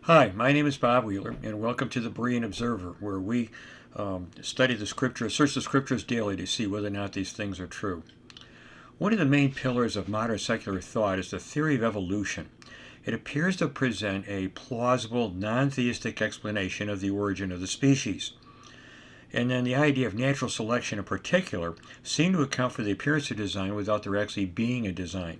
Hi, my name is Bob Wheeler, and welcome to the Berean Observer, where we study the scriptures, search the scriptures daily to see whether or not these things are true. One of the main pillars of modern secular thought is the theory of evolution. It appears to present a plausible, non theistic explanation of the origin of the species. And then the idea of natural selection in particular seemed to account for the appearance of design without there actually being a design.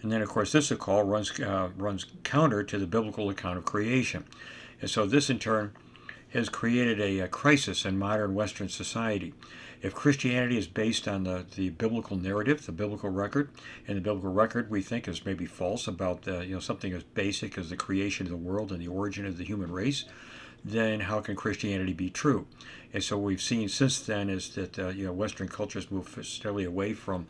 And then, of course, this runs counter to the biblical account of creation. And so this, in turn, has created a crisis in modern Western society. If Christianity is based on the biblical narrative, the biblical record, and the biblical record we think is maybe false about something as basic as the creation of the world and the origin of the human race, then how can Christianity be true? And so what we've seen since then is that Western cultures move steadily away from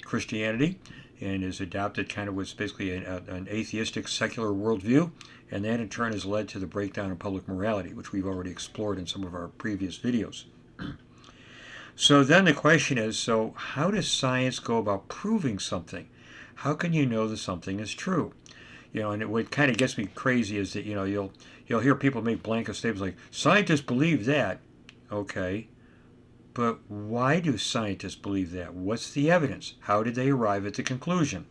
Christianity and is adopted kind of what's basically an atheistic secular worldview, and that in turn has led to the breakdown of public morality, which we've already explored in some of our previous videos. So then the question is, so how does science go about proving something? How can you know that something is true? And what kind of gets me crazy is that you'll hear people make blanket statements like scientists believe that. Okay, but why do scientists believe that? What's the evidence? How did they arrive at the conclusion?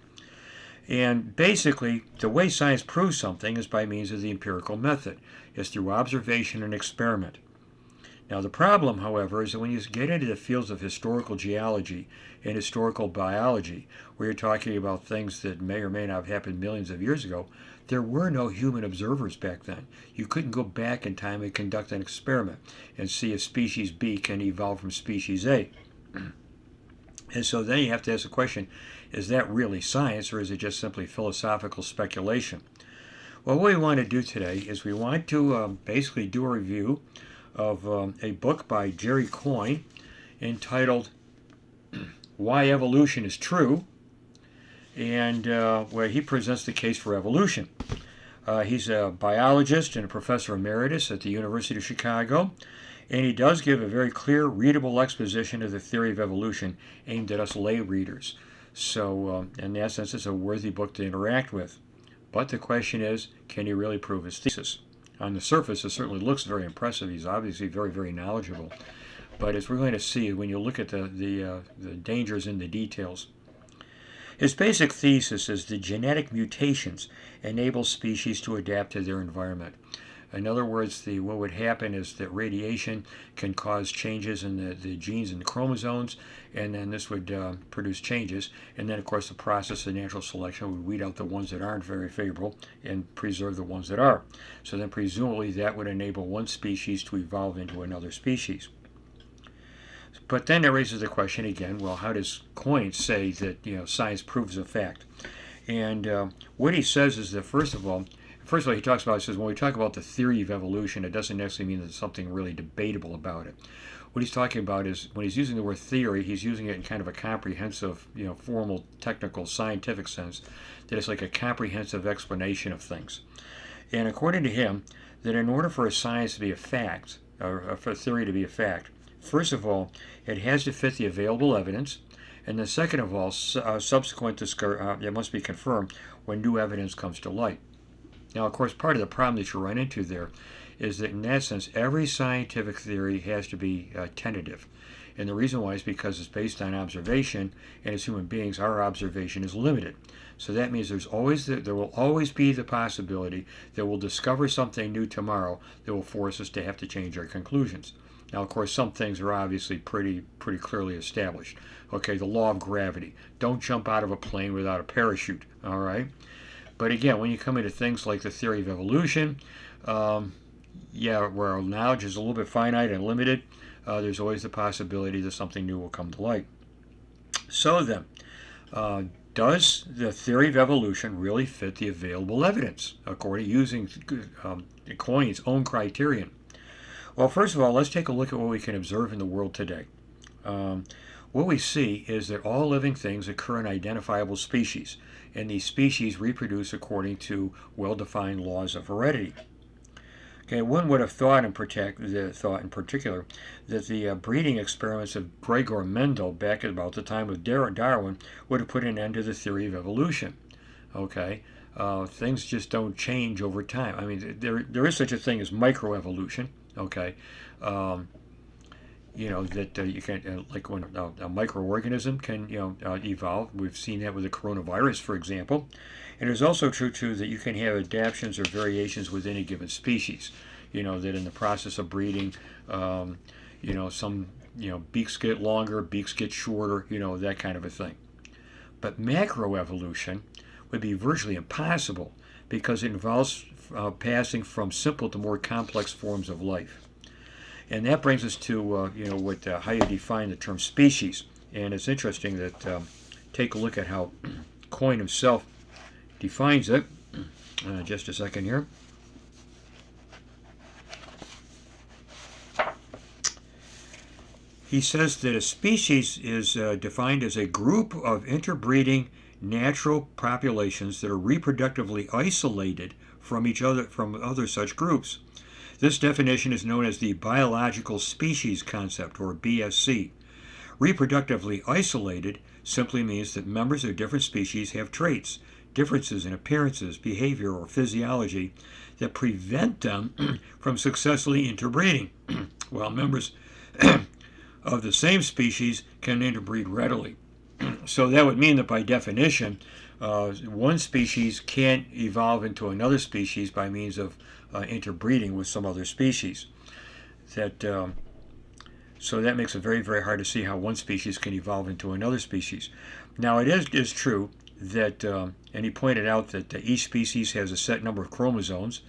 And basically, the way science proves something is by means of the empirical method. It's through observation and experiment. Now, the problem, however, is that when you get into the fields of historical geology and historical biology, where you're talking about things that may or may not have happened millions of years ago, there were no human observers back then. You couldn't go back in time and conduct an experiment and see if species B can evolve from species A. And so then you have to ask the question, is that really science or is it just simply philosophical speculation? Well, what we want to do today is we want to basically do a review of a book by Jerry Coyne entitled Why Evolution is True, and where he presents the case for evolution. He's a biologist and a professor emeritus at the University of Chicago, and he does give a very clear, readable exposition of the theory of evolution aimed at us lay readers. So, in that sense, it's a worthy book to interact with. But the question is, can he really prove his thesis? On the surface, it certainly looks very impressive. He's obviously very, very knowledgeable. But as we're going to see when you look at the dangers in the details, his basic thesis is that genetic mutations enable species to adapt to their environment. In other words, what would happen is that radiation can cause changes in the genes and the chromosomes, and then this would produce changes. And then, of course, the process of natural selection would weed out the ones that aren't very favorable and preserve the ones that are. So then, presumably, that would enable one species to evolve into another species. But then that raises the question again, well, how does Coyne say that science proves a fact? And what he says is that, first of all, he talks about, he says, when we talk about the theory of evolution, it doesn't necessarily mean there's something really debatable about it. What he's talking about is, when he's using the word theory, he's using it in kind of a comprehensive, formal, technical, scientific sense, that it's like a comprehensive explanation of things. And according to him, that in order for a science to be a fact, or for a theory to be a fact, first of all, it has to fit the available evidence, and then second of all, subsequent it must be confirmed when new evidence comes to light. Now, of course, part of the problem that you run into there is that in that sense, every scientific theory has to be tentative. And the reason why is because it's based on observation, and as human beings, our observation is limited. So that means there will always be the possibility that we'll discover something new tomorrow that will force us to have to change our conclusions. Now, of course, some things are obviously pretty clearly established. Okay, the law of gravity. Don't jump out of a plane without a parachute, all right? But again, when you come into things like the theory of evolution, where our knowledge is a little bit finite and limited, there's always the possibility that something new will come to light. So then, does the theory of evolution really fit the available evidence, according to using Coyne's own criterion? Well, first of all, let's take a look at what we can observe in the world today. What we see is that all living things occur in identifiable species, and these species reproduce according to well-defined laws of heredity. Okay, one would have thought in particular that the breeding experiments of Gregor Mendel back at about the time of Darwin would have put an end to the theory of evolution. Okay, things just don't change over time. I mean, there is such a thing as microevolution. Okay, um, that you can like when a microorganism can evolve. We've seen that with the coronavirus, for example. And it's also true too that you can have adaptations or variations within a given species. That in the process of breeding, some beaks get longer, beaks get shorter, that kind of a thing. But macroevolution would be virtually impossible because it involves passing from simple to more complex forms of life. And that brings us to how you define the term species. And it's interesting that take a look at how Coyne himself defines it. Just a second here. He says that a species is defined as a group of interbreeding natural populations that are reproductively isolated from each other from other such groups. This definition is known as the biological species concept, or BSC. Reproductively isolated simply means that members of different species have traits, differences in appearances, behavior, or physiology that prevent them from successfully interbreeding, while members of the same species can interbreed readily. So that would mean that by definition, one species can't evolve into another species by means of interbreeding with some other species. So that makes it very, very hard to see how one species can evolve into another species. Now, it is true that, and he pointed out that each species has a set number of chromosomes,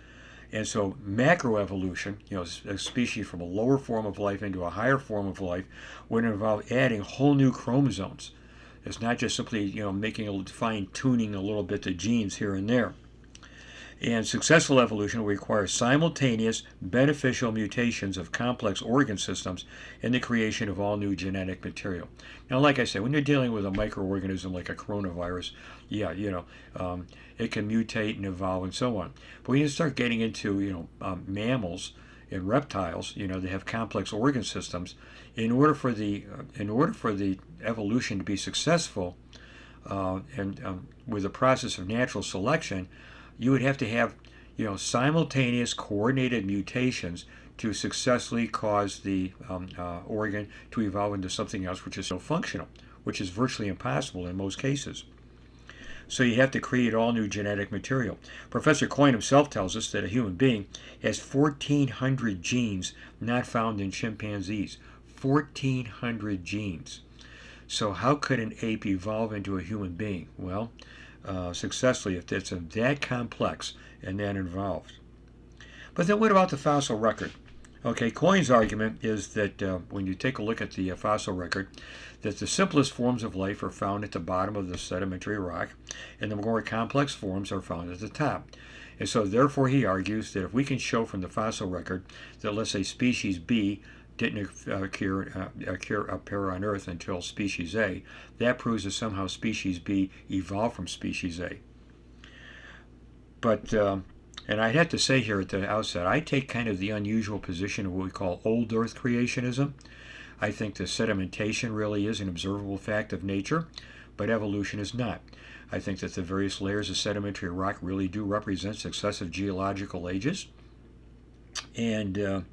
and so macroevolution, a species from a lower form of life into a higher form of life, would involve adding whole new chromosomes. It's not just simply, making fine-tuning a little bit the genes here and there. And successful evolution will require simultaneous beneficial mutations of complex organ systems in the creation of all new genetic material. Now, like I said, when you're dealing with a microorganism like a coronavirus, it can mutate and evolve and so on. But when you start getting into, mammals and reptiles, they have complex organ systems. In order for the evolution to be successful, and with the process of natural selection, you would have to have, simultaneous coordinated mutations to successfully cause the organ to evolve into something else which is still functional, which is virtually impossible in most cases. So you have to create all new genetic material. Professor Coyne himself tells us that a human being has 1,400 genes not found in chimpanzees. 1,400 genes. So how could an ape evolve into a human being? Well, successfully if it's that complex and that involved. But then what about the fossil record? Okay, Coyne's argument is that when you take a look at the fossil record, that the simplest forms of life are found at the bottom of the sedimentary rock, and the more complex forms are found at the top. And so therefore he argues that if we can show from the fossil record that, let's say, species B didn't appear on Earth until species A, that proves that somehow species B evolved from species A. But, and I'd have to say here at the outset, I take kind of the unusual position of what we call old Earth creationism. I think the sedimentation really is an observable fact of nature, but evolution is not. I think that the various layers of sedimentary rock really do represent successive geological ages, and that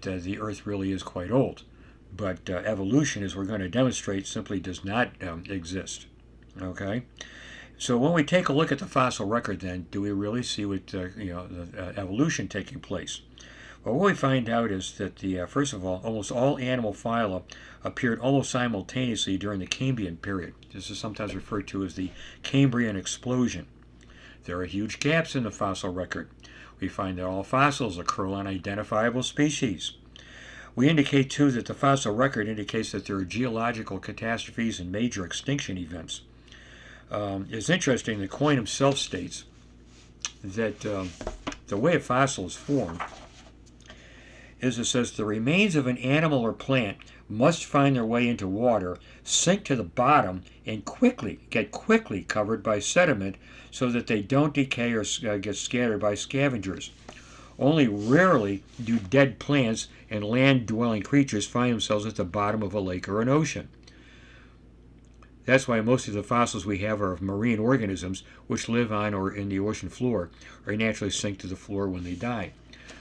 the Earth really is quite old. But evolution, as we're going to demonstrate, simply does not exist. Okay? So when we take a look at the fossil record, then, do we really see what evolution taking place? Well, what we find out is that first of all, almost all animal phyla appeared almost simultaneously during the Cambrian period. This is sometimes referred to as the Cambrian explosion. There are huge gaps in the fossil record. We find that all fossils occur on identifiable species. We indicate, too, that the fossil record indicates that there are geological catastrophes and major extinction events. It's interesting that Coyne himself states that the way a fossil is formed is, it says, the remains of an animal or plant must find their way into water, sink to the bottom, and get quickly covered by sediment so that they don't decay or get scattered by scavengers. Only rarely do dead plants and land-dwelling creatures find themselves at the bottom of a lake or an ocean. That's why most of the fossils we have are of marine organisms which live on or in the ocean floor or naturally sink to the floor when they die.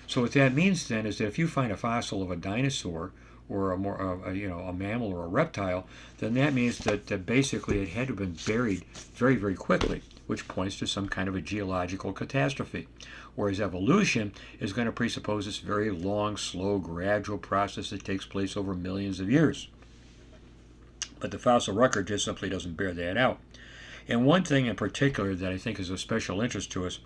So what that means then is that if you find a fossil of a dinosaur or a mammal or a reptile, then that means that basically it had to have been buried very, very quickly, which points to some kind of a geological catastrophe. Whereas evolution is going to presuppose this very long, slow, gradual process that takes place over millions of years. But the fossil record just simply doesn't bear that out. And one thing in particular that I think is of special interest to us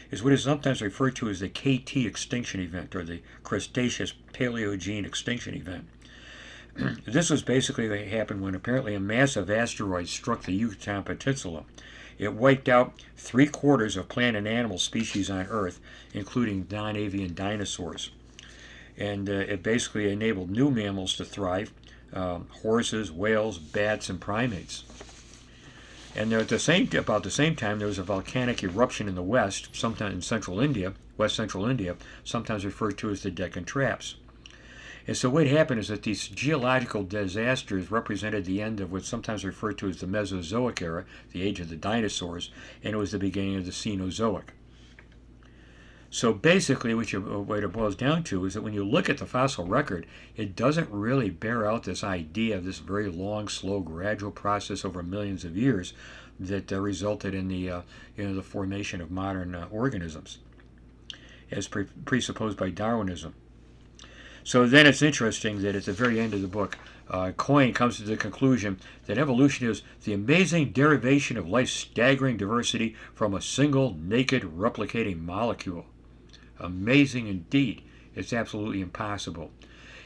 is what is sometimes referred to as the KT extinction event, or the Cretaceous Paleogene extinction event. This was basically what happened when apparently a massive asteroid struck the Yucatan Peninsula. It wiped out 3/4 of plant and animal species on Earth, including non-avian dinosaurs. And it basically enabled new mammals to thrive, horses, whales, bats, and primates. And at about the same time, there was a volcanic eruption in the west, sometimes in central India, west central India, sometimes referred to as the Deccan Traps. And so what happened is that these geological disasters represented the end of what's sometimes referred to as the Mesozoic era, the age of the dinosaurs, and it was the beginning of the Cenozoic. So basically what it boils down to is that when you look at the fossil record, it doesn't really bear out this idea of this very long, slow, gradual process over millions of years that resulted in the formation of modern organisms, as presupposed by Darwinism. So then it's interesting that at the very end of the book, Coyne comes to the conclusion that evolution is the amazing derivation of life's staggering diversity from a single, naked, replicating molecule. Amazing indeed. It's absolutely impossible.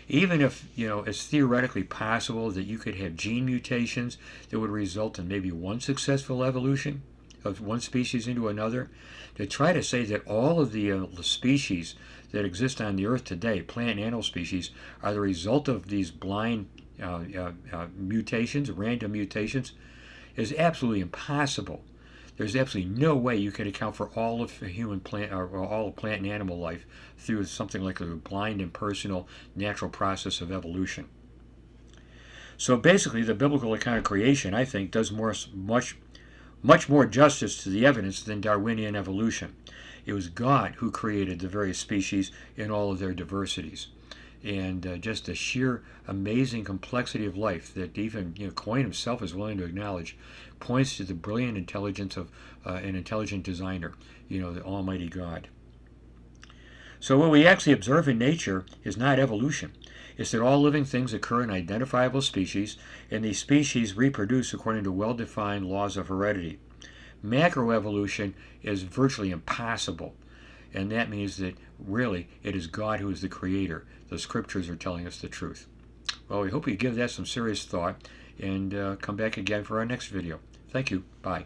Even if, it's theoretically possible that you could have gene mutations that would result in maybe one successful evolution of one species into another, to try to say that all of the species that exist on the earth today, plant and animal species, are the result of these blind mutations, random mutations, is absolutely impossible. There's absolutely no way you could account for all of human plant or all of plant and animal life through something like a blind, impersonal, natural process of evolution. So basically, the biblical account of creation, I think, does much more justice to the evidence than Darwinian evolution. It was God who created the various species in all of their diversities. And just the sheer amazing complexity of life that even Coyne himself is willing to acknowledge points to the brilliant intelligence of an intelligent designer, the Almighty God. So what we actually observe in nature is not evolution. It's that all living things occur in identifiable species, and these species reproduce according to well-defined laws of heredity. Macroevolution is virtually impossible, and that means that really it is God who is the creator. The scriptures are telling us the truth. Well, we hope you give that some serious thought and come back again for our next video. Thank you. Bye.